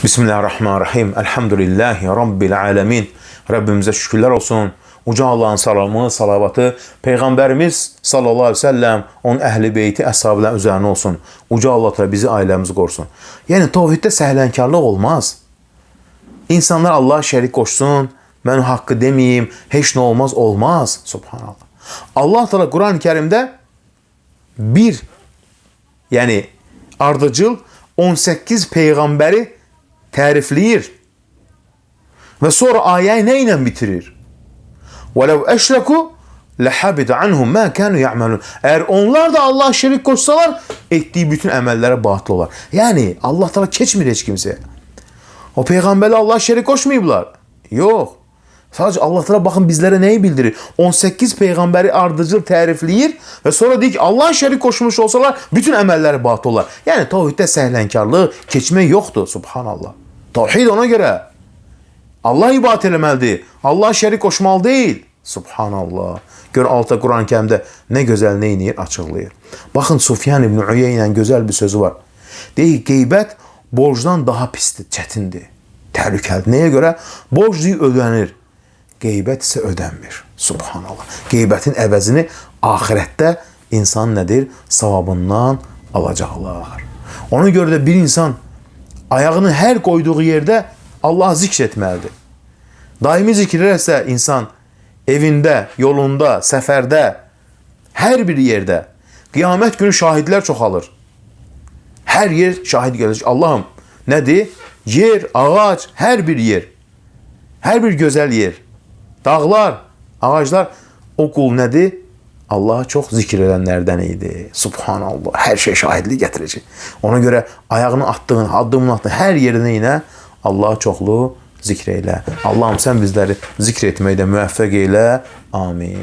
Bismillahirrahmanirrahim. Elhamdülillahi Rabbil alemin. Rabbimize şükürler olsun. Uca Allah'ın salamı, salavatı, Peygamberimiz sallallahu aleyhi ve sellem, onun ehli beyti, əshabıların üzerine olsun. Uca Allah da bizi, ailemizi korusun. Yani tevhidde səhlənkarlıq olmaz. İnsanlar Allah'a şərik koşsun, ben hakkı demeyeyim, hiç ne olmaz, olmaz. Subhanallah. Allah Teala Kur'an-ı Kerim'de yani ardıcıl 18 peygamberi tərifləyir ve sonra ayeyi ne ile bitirir? وَلَوْ اَشْرَكُوا لَحَبِدَ عَنْهُمْ مَا كَانُوا يَعْمَلُونَ. Eğer onlar da Allah'a şerik koşsalar, ettiği bütün emellere batıl olar. Yani Allah Teala keçmir hiç kimseye. O peygamberler Allah'a şerik koşmayıblar. Yok. Sadece Allah Teala bakın bizlere neyi bildirir? 18 peygamberi ardıcıl tərifləyir ve sonra deyir ki Allah'a şerik koşmuş olsalar bütün emelleri batıl olar. Yani tevhidde səhlənkarlığı keçmək yoktur. Subhanallah. Tevhid ona göre. Allah ibadet eləməlidir. Allah'a şerik koşmalı değil. Subhanallah. Gör altta Kur'an-ı Kerim'de ne güzel neyini açıqlayır. Bakın Sufyan İbn Uyeyne'nin güzel bir sözü var. Deyir qeybət borcdan daha pisdir, çətindir, təhlükəlidir. Neye göre? Borc deyir ödənir. Qeybət ise ödənmir. Subhanallah. Qeybətin əvəzini ahirette insan nedir? Savabından alacaklar. Ona göre de bir insan ayağını her koyduğu yerde Allah'ı zikretmelidir. Daimi zikirlerse insan evinde, yolunda, seferde, her bir yerde kıyamet günü şahitler çoxalır. Her yer şahit gelecek. Allah'ım nedir? Yer, ağaç, her bir yer. Her bir güzel yer. Dağlar, ağaçlar, o kul nedir? Allah'a çok zikredenlerden idi. Subhanallah. Her şey şahitlik getirecek. Ona göre ayağını attığın, adımını attığın her yerine yine Allah'a çoklu zikreyle. Allah'ım sen bizleri zikretmeyi de müvaffak eyle. Amin.